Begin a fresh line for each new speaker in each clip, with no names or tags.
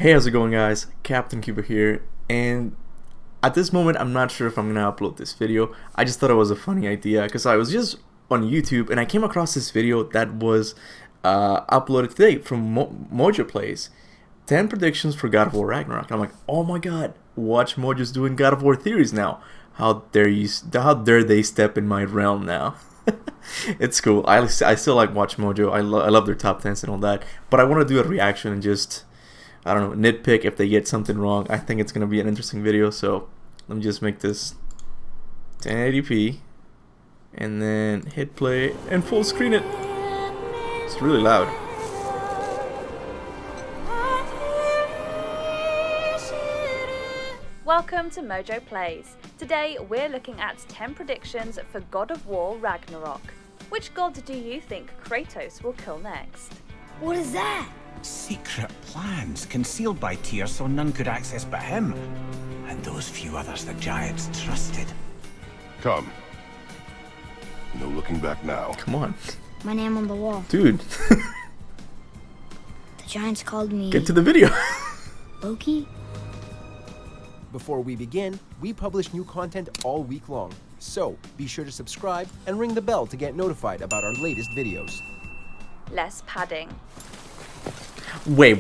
Hey, how's it going, guys? Captain Kuba here, and at this moment I'm not sure if I'm gonna upload this video. I just thought it was a funny idea because I was just on YouTube and I came across this video that was uploaded today from Mojo Plays. 10 predictions for God of War Ragnarok. I'm like, oh my god, WatchMojo's doing God of War theories now. How dare they step in my realm now? It's cool. I still like WatchMojo. I love their top 10s and all that, but I want to do a reaction and just, I don't know, nitpick if they get something wrong. I think it's gonna be an interesting video, so let me just make this 1080p and then hit play and full screen it. It's really loud.
Welcome to Mojo Plays. Today we're looking at 10 predictions for God of War Ragnarok. Which god do you think Kratos will kill next?
What is that?
Secret plans concealed by Tyr so none could access but him. And those few others the giants trusted.
Come. No looking back now.
Come on.
My name on the wall.
Dude.
The giants called me...
Get to the video.
Loki?
Before we begin, we publish new content all week long, so be sure to subscribe and ring the bell to get notified about our latest videos.
Less padding.
Wait.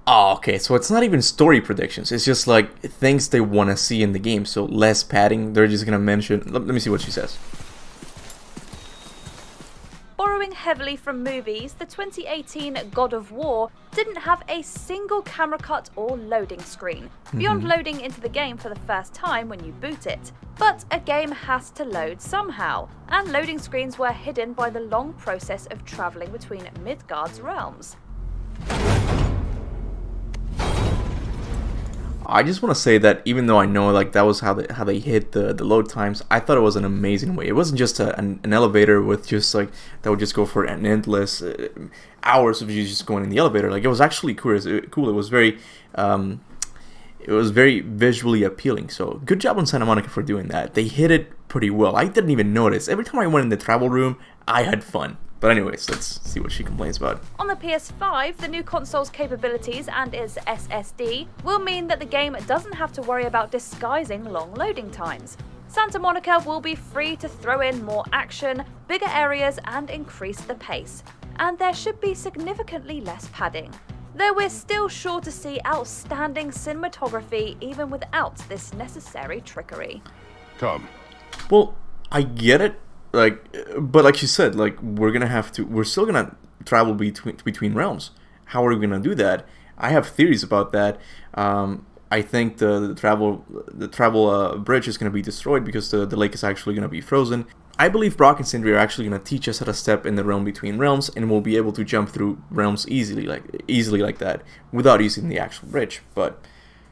Oh, okay, so it's not even story predictions. It's just like things they want to see in the game. So less padding. They're just gonna mention. Let me see what she says.
Borrowing heavily from movies, the 2018 God of War didn't have a single camera cut or loading screen, beyond loading into the game for the first time when you boot it. But a game has to load somehow, and loading screens were hidden by the long process of travelling between Midgard's realms.
I just want to say that even though I know like that was how they hit the load times, I thought it was an amazing way. It wasn't just an elevator with just like that would just go for an endless hours of you just going in the elevator. Like it was actually cool. It was very visually appealing. So good job on Santa Monica for doing that. They hit it pretty well. I didn't even notice. Every time I went in the travel room, I had fun. But anyways, let's see what she complains about.
On the PS5, the new console's capabilities and its SSD will mean that the game doesn't have to worry about disguising long loading times. Santa Monica will be free to throw in more action, bigger areas, and increase the pace. And there should be significantly less padding. Though we're still sure to see outstanding cinematography even without this necessary trickery.
Come.
Well, I get it. But like she said, like we're still gonna travel between realms. How are we gonna do that? I have theories about that. I think the travel bridge is gonna be destroyed because the lake is actually gonna be frozen. I believe Brock and Sindri are actually gonna teach us how to step in the realm between realms, and we'll be able to jump through realms easily like that without using the actual bridge. But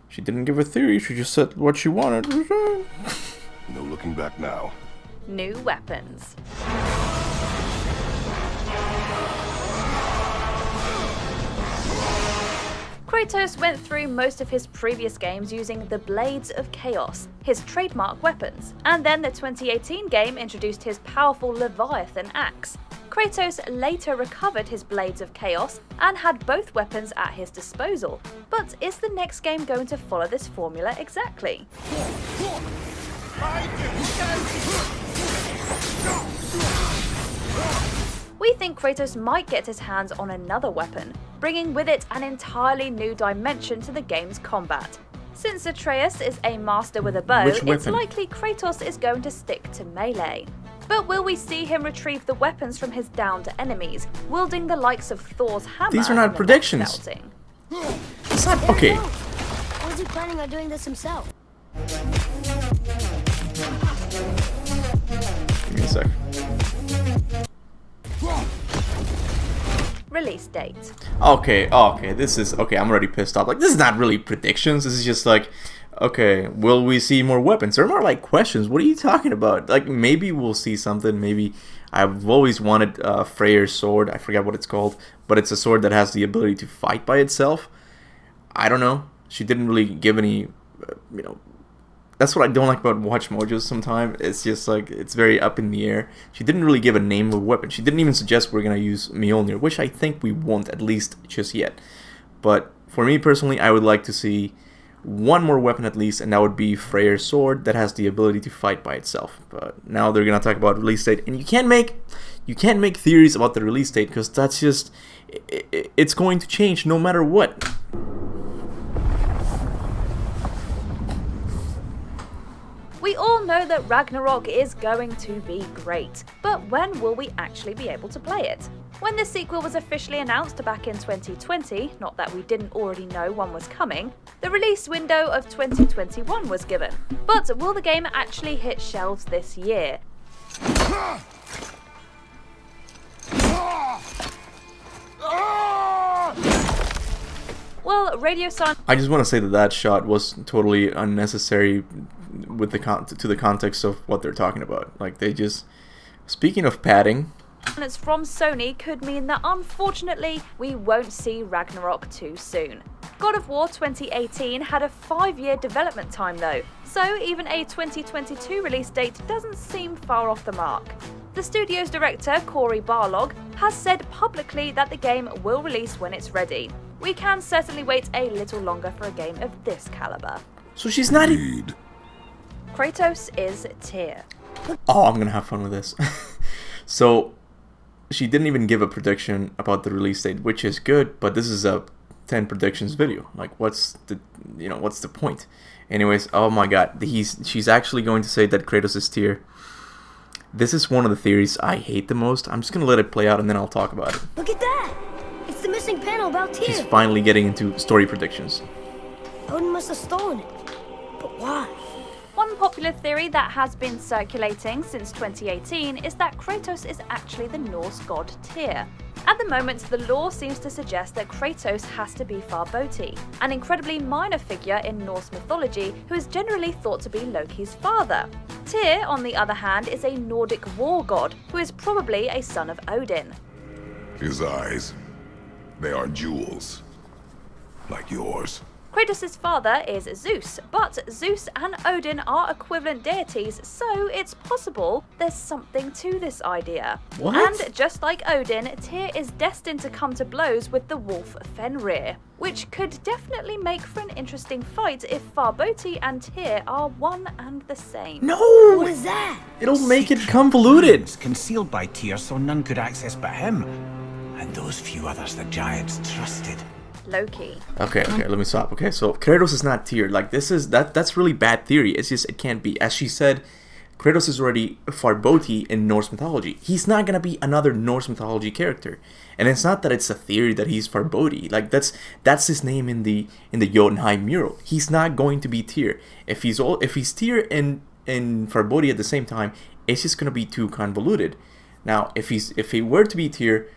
she didn't give a theory. She just said what she wanted.
No looking back now.
New weapons. Kratos went through most of his previous games using the Blades of Chaos, his trademark weapons, and then the 2018 game introduced his powerful Leviathan axe. Kratos later recovered his Blades of Chaos and had both weapons at his disposal, but is the next game going to follow this formula exactly? We think Kratos might get his hands on another weapon, bringing with it an entirely new dimension to the game's combat. Since Atreus is a master with a bow, it's likely Kratos is going to stick to melee. But will we see him retrieve the weapons from his downed enemies, wielding the likes of Thor's hammer?
These are not predictions. It's not okay.
Or is he planning on doing this himself?
Give me a sec.
Release date.
Okay, this is okay. I'm already pissed off. Like, this is not really predictions. This is just like, okay, will we see more weapons? They're more like questions. What are you talking about? Like, maybe we'll see something. Maybe I've always wanted Freyr's sword. I forget what it's called, but it's a sword that has the ability to fight by itself. I don't know. She didn't really give any, that's what I don't like about WatchMojo's sometimes. It's just like, it's very up in the air. She didn't really give a name of a weapon. She didn't even suggest we're going to use Mjolnir, which I think we won't, at least just yet. But for me personally, I would like to see one more weapon at least, and that would be Freyr's sword that has the ability to fight by itself. But now they're going to talk about release date, and you can't make theories about the release date, because that's just, it's going to change no matter what.
We all know that Ragnarok is going to be great, but when will we actually be able to play it? When the sequel was officially announced back in 2020, not that we didn't already know one was coming, the release window of 2021 was given. But will the game actually hit shelves this year? Well, Radio Silence.
I just want to say that shot was totally unnecessary with the to the context of what they're talking about. Like, they just, speaking of padding,
It's from Sony could mean that unfortunately we won't see Ragnarok too soon. God of War 2018 had a 5-year development time though, so even a 2022 release date doesn't seem far off the mark. The studio's director, Cory Barlog, has said publicly that the game will release when it's ready. We can certainly wait a little longer for a game of this caliber.
so she's not.
Indeed.
Kratos is Tyr.
Oh, I'm gonna have fun with this. So, she didn't even give a prediction about the release date, which is good, but this is a 10 predictions video. Like, what's the point? Anyways, oh my god, she's actually going to say that Kratos is Tyr. This is one of the theories I hate the most. I'm just gonna let it play out and then I'll talk about it.
Look at that! It's the missing panel about Tyr.
She's finally getting into story predictions.
Odin must have stolen it. But why?
One popular theory that has been circulating since 2018 is that Kratos is actually the Norse god Tyr. At the moment, the lore seems to suggest that Kratos has to be Farboti, an incredibly minor figure in Norse mythology who is generally thought to be Loki's father. Tyr, on the other hand, is a Nordic war god who is probably a son of Odin.
His eyes, they are jewels. Like yours.
Kratos' father is Zeus, but Zeus and Odin are equivalent deities, so it's possible there's something to this idea.
What?
And just like Odin, Tyr is destined to come to blows with the wolf Fenrir, which could definitely make for an interesting fight if Farboti and Tyr are one and the same.
No!
What is that?
It'll make it convoluted.
Plans concealed by Tyr so none could access but him, and those few others the giants trusted.
Loki.
Okay, let me stop. Okay, so Kratos is not Tyr. Like, that's really bad theory. It's just, it can't be. As she said, Kratos is already Farboti in Norse mythology. He's not gonna be another Norse mythology character. And it's not that it's a theory that he's Farboti. Like, that's his name in the Jotunheim mural. He's not going to be Tyr. If he's Tyr and Farboti at the same time, it's just gonna be too convoluted. Now, if he were to be Tyr,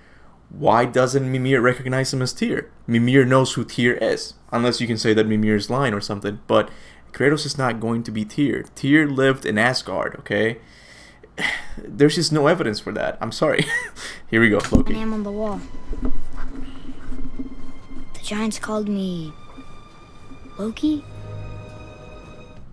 why doesn't Mimir recognize him as Tyr? Mimir knows who Tyr is, unless you can say that Mimir's lying or something, but Kratos is not going to be Tyr. Tyr lived in Asgard, okay? There's just no evidence for that. I'm sorry. Here we go,
My
Loki.
name on the wall. The giants called me Loki?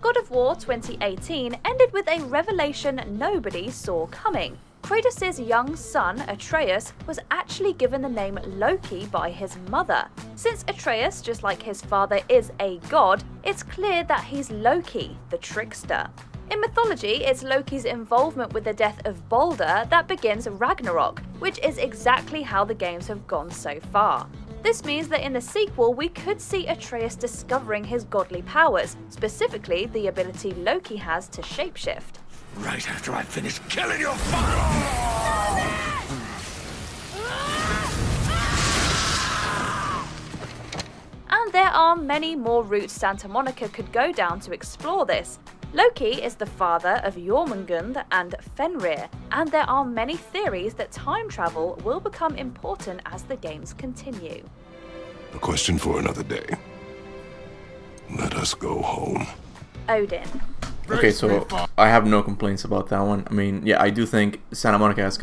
God of War 2018 ended with a revelation nobody saw coming. Kratos' young son, Atreus, was actually given the name Loki by his mother. Since Atreus, just like his father, is a god, it's clear that he's Loki, the trickster. In mythology, it's Loki's involvement with the death of Balder that begins Ragnarok, which is exactly how the games have gone so far. This means that in the sequel, we could see Atreus discovering his godly powers, specifically the ability Loki has to shapeshift.
Right after I finish killing your father!
And there are many more routes Santa Monica could go down to explore this. Loki is the father of Jormungand and Fenrir, and there are many theories that time travel will become important as the games continue.
A question for another day. Let us go home.
Odin.
Okay, so I have no complaints about that one. I mean, yeah, I do think Santa Monica is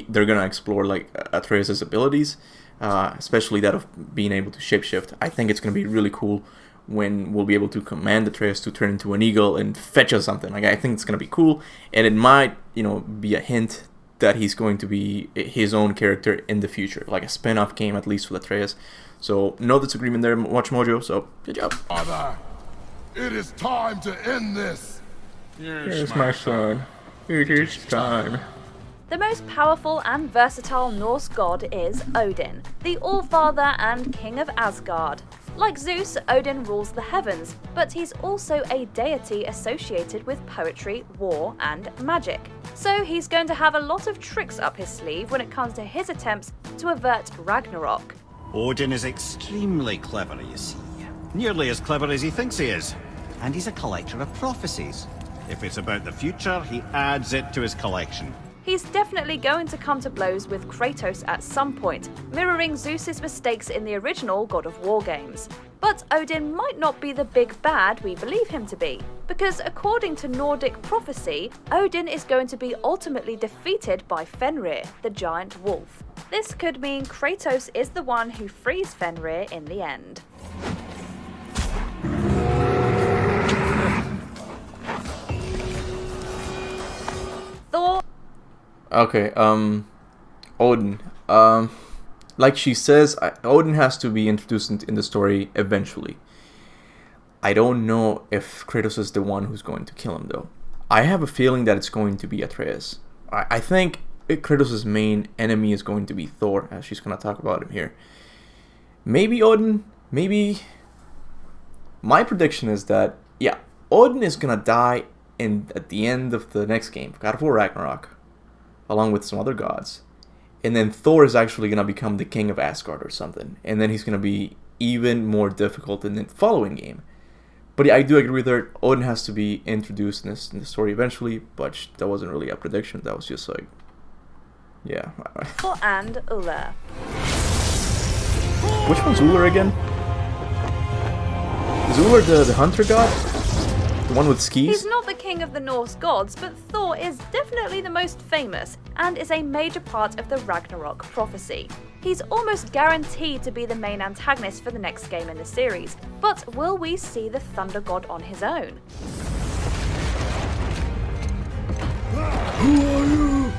they're gonna explore like Atreus' abilities, especially that of being able to shapeshift. I think it's gonna be really cool when we'll be able to command Atreus to turn into an eagle and fetch us something. Like, I think it's gonna be cool, and it might, you know, be a hint that he's going to be his own character in the future, like a spin-off game at least with Atreus. So no disagreement there, WatchMojo. So good job.
Father, it is time to end this.
Here's my son. It is time.
The most powerful and versatile Norse god is Odin, the All-Father and King of Asgard. Like Zeus, Odin rules the heavens, but he's also a deity associated with poetry, war, and magic. So he's going to have a lot of tricks up his sleeve when it comes to his attempts to avert Ragnarok.
Odin is extremely clever, you see. Nearly as clever as he thinks he is. And he's a collector of prophecies. If it's about the future, he adds it to his collection.
He's definitely going to come to blows with Kratos at some point, mirroring Zeus's mistakes in the original God of War games. But Odin might not be the big bad we believe him to be, because according to Nordic prophecy, Odin is going to be ultimately defeated by Fenrir, the giant wolf. This could mean Kratos is the one who frees Fenrir in the end. Thor.
Okay, Odin. Like she says, Odin has to be introduced in the story eventually. I don't know if Kratos is the one who's going to kill him, though. I have a feeling that it's going to be Atreus. I think Kratos' main enemy is going to be Thor, as she's going to talk about him here. Maybe Odin, maybe... My prediction is that, yeah, Odin is going to die at the end of the next game, God of War Ragnarok, along with some other gods. And then Thor is actually going to become the king of Asgard or something. And then he's going to be even more difficult in the following game. But yeah, I do agree with her. Odin has to be introduced in the story eventually. But that wasn't really a prediction. That was just like... Yeah.
Thor and Uller.
Which one's Uller again? Is Uller the hunter god? The one with skis?
He's not the king of the Norse gods, but Thor is definitely the most famous and is a major part of the Ragnarok prophecy. He's almost guaranteed to be the main antagonist for the next game in the series, but will we see the thunder god on his own?
Who are you?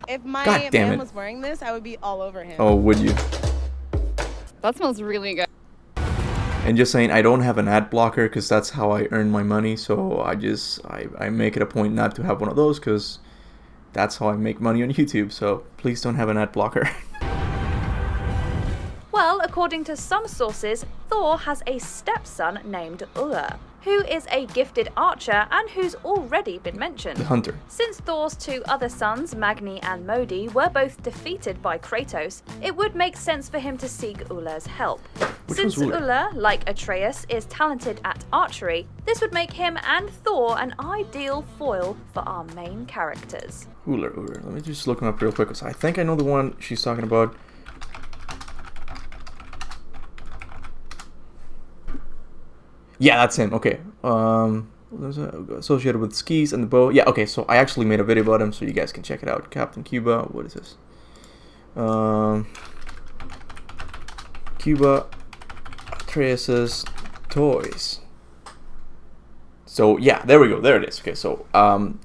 If my
God damn
man
it.
was wearing this, I would be all over him.
Oh, would you?
That smells really good.
And just saying, I don't have an ad blocker because that's how I earn my money. So I make it a point not to have one of those because that's how I make money on YouTube. So please don't have an ad blocker.
Well, according to some sources, Thor has a stepson named Uller, who is a gifted archer and who's already been mentioned.
The hunter.
Since Thor's two other sons, Magni and Modi, were both defeated by Kratos, it would make sense for him to seek Uller's help. Since Uller, like Atreus, is talented at archery, this would make him and Thor an ideal foil for our main characters.
Uller. Let me just look him up real quick because I think I know the one she's talking about. Yeah, that's him. Okay. Associated with skis and the bow. Yeah, okay, so I actually made a video about him so you guys can check it out. Kaptain Kuba. What is this? Kuba. Atreus's toys. So yeah, there we go. There it is. Okay, so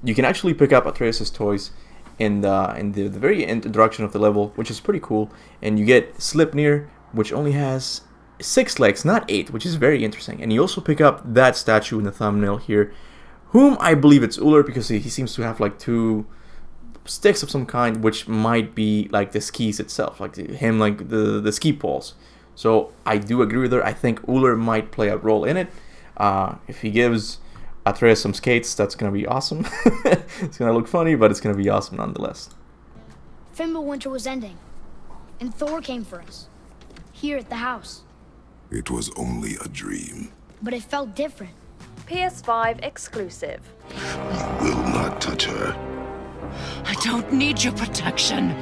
you can actually pick up Atreus's toys in the very introduction of the level, which is pretty cool. And you get Sleipnir, which only has 6 legs, not 8, which is very interesting. And you also pick up that statue in the thumbnail here, whom I believe it's Uller because he seems to have like 2 sticks of some kind, which might be like the skis itself, like like the ski poles. So I do agree with her. I think Uller might play a role in it. If he gives Atreus some skates, that's gonna be awesome. It's gonna look funny, but it's gonna be awesome nonetheless.
Fimbulwinter was ending, and Thor came for us, here at the house.
It was only a dream.
But it felt different.
PS5 exclusive.
Will not touch her.
I don't need your protection.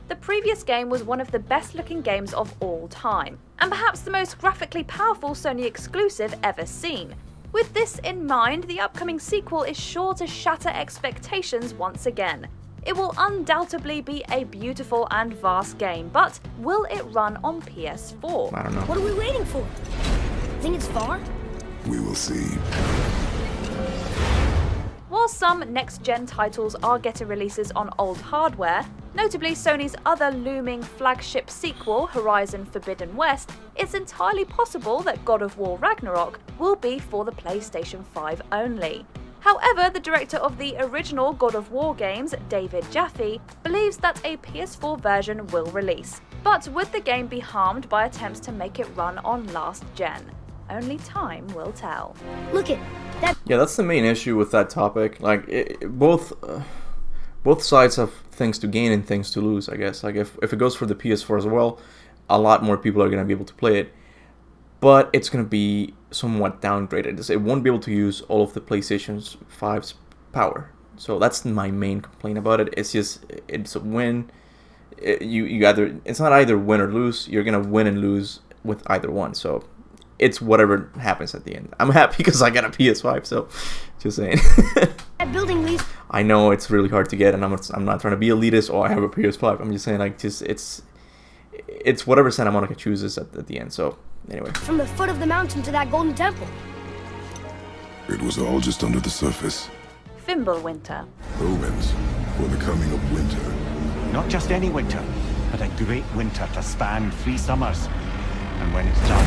The previous game was one of the best looking games of all time, and perhaps the most graphically powerful Sony exclusive ever seen. With this in mind, the upcoming sequel is sure to shatter expectations once again. It will undoubtedly be a beautiful and vast game, but will it run on PS4?
I don't know.
What are we waiting for? Think it's far?
We will see.
While some next-gen titles are getting releases on old hardware, notably Sony's other looming flagship sequel, Horizon Forbidden West, it's entirely possible that God of War Ragnarok will be for the PlayStation 5 only. However, the director of the original God of War games, David Jaffe, believes that a PS4 version will release. But would the game be harmed by attempts to make it run on last gen? Only time will tell.
Look it. That
Yeah, that's the main issue with that topic. Like, both sides have things to gain and things to lose, I guess. Like, if it goes for the PS4 as well, a lot more people are going to be able to play it. But it's going to be somewhat downgraded. It won't be able to use all of the PlayStation 5's power. So that's my main complaint about it. It's just, it's a win. It's not either win or lose. You're going to win and lose with either one. So it's whatever happens at the end. I'm happy because I got a PS5, so just saying.
that building leads.
I know it's really hard to get, and I'm not trying to be elitist. Oh, I have a PS5. I'm just saying, like, just it's whatever Santa Monica chooses at the end. So anyway,
From the foot of the mountain to that golden temple.
It was all just under the surface.
Fimbulwinter.
Omens for the coming of winter.
Not just any winter, but a great winter to span 3 summers. And when it's done,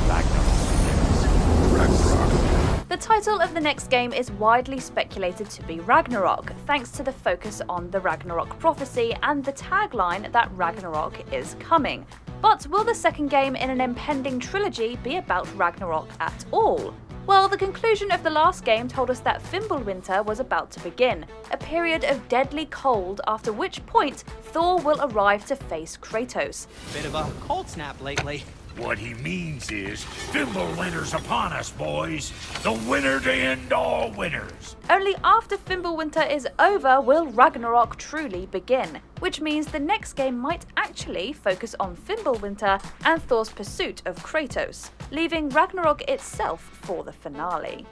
Ragnarok begins.
Ragnarok.
The title of the next game is widely speculated to be Ragnarok, thanks to the focus on the Ragnarok prophecy and the tagline that Ragnarok is coming. But will the second game in an impending trilogy be about Ragnarok at all? Well, the conclusion of the last game told us that Fimbulwinter was about to begin, a period of deadly cold, after which point Thor will arrive to face Kratos.
Bit of a cold snap lately.
What he means is, Fimbulwinter's upon us, boys. The winner to end all winners.
Only after Fimbulwinter is over will Ragnarok truly begin, which means the next game might actually focus on Fimbulwinter and Thor's pursuit of Kratos, leaving Ragnarok itself for the finale.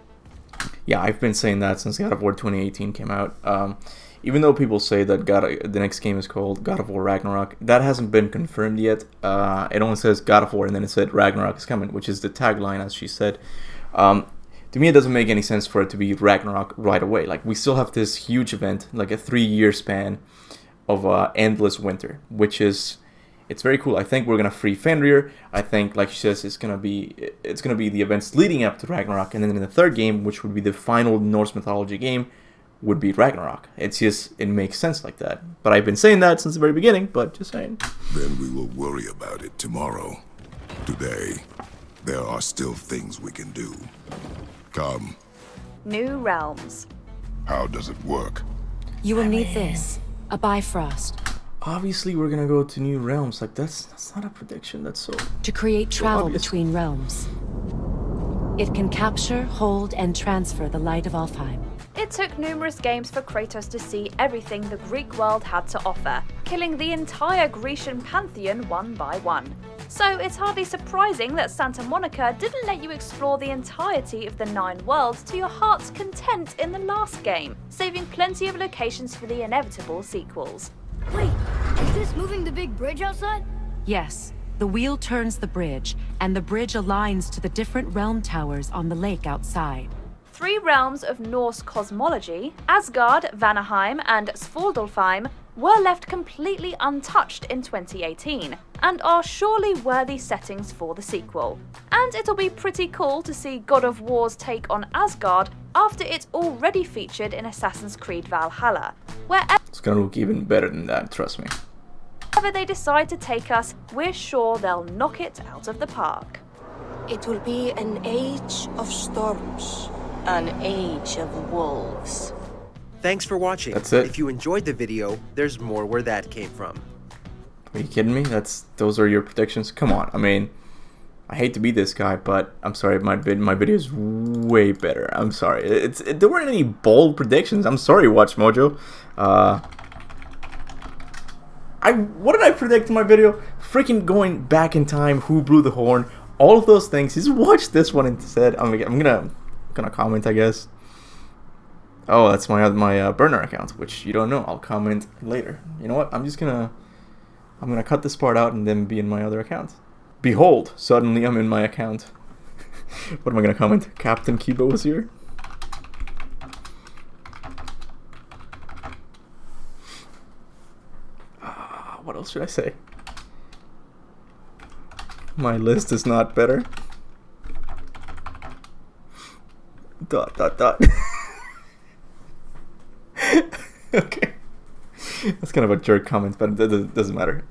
Yeah, I've been saying that since God of War 2018 came out. Even though people say that the next game is called God of War Ragnarok, that hasn't been confirmed yet. It only says God of War, and then it said Ragnarok is coming, which is the tagline, as she said. To me, it doesn't make any sense for it to be Ragnarok right away. Like, we still have this huge event, like a 3-year span of endless winter, which is, it's very cool. I think we're gonna free Fenrir. I think, like she says, it's gonna be the events leading up to Ragnarok, and then in the third game, which would be the final Norse mythology game, would be Ragnarok. It's just, it makes sense like that. But I've been saying that since the very beginning, but just saying.
Then we will worry about it tomorrow. Today, there are still things we can do. Come.
New Realms.
How does it work?
You will need this, a Bifrost,
Obviously, we're gonna go to New Realms. Like, that's not a prediction. That's so...
to create travel
obvious.
between realms. It can capture, hold, and transfer the light of Alfheim.
It took numerous games for Kratos to see everything the Greek world had to offer, killing the entire Grecian pantheon one by one. So it's hardly surprising that Santa Monica didn't let you explore the entirety of the 9 worlds to your heart's content in the last game, saving plenty of locations for the inevitable sequels.
Wait, is this moving the big bridge outside?
Yes, the wheel turns the bridge, and the bridge aligns to the different realm towers on the lake outside.
3 realms of Norse cosmology, Asgard, Vanaheim, and Svaldolfheim, were left completely untouched in 2018, and are surely worthy settings for the sequel. And it'll be pretty cool to see God of War's take on Asgard after it already featured in Assassin's Creed Valhalla, where
It's gonna look even better than that, trust me.
wherever they decide to take us, we're sure they'll knock it out of the park.
It will be an age of storms, an age of wolves.
Thanks for watching.
That's it.
If you enjoyed the video, there's more where that came from.
Are you kidding me? Those are your predictions? Come on. I mean, I hate to be this guy, but I'm sorry, my video is way better. I'm sorry. There weren't any bold predictions. I'm sorry, WatchMojo. What did I predict in my video? Freaking going back in time, who blew the horn, all of those things. Just watch this one instead. I'm gonna comment, I guess. Oh, that's my burner account, which you don't know. I'll comment later. You know what? I'm gonna cut this part out and then be in my other account. Behold, suddenly I'm in my account. What am I gonna comment? Captain Kuba was here. What else should I say? My list is not better. Dot dot dot. Okay. That's kind of a jerk comment, but it doesn't matter.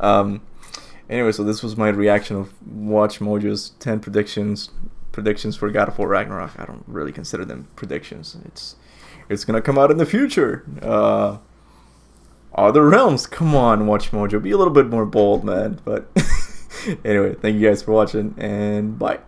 Anyway, so this was my reaction of WatchMojo's 10 predictions for God of War Ragnarok. I don't really consider them predictions. It's gonna come out in the future. Other realms, come on, WatchMojo, be a little bit more bold, man. But anyway, thank you guys for watching, and bye.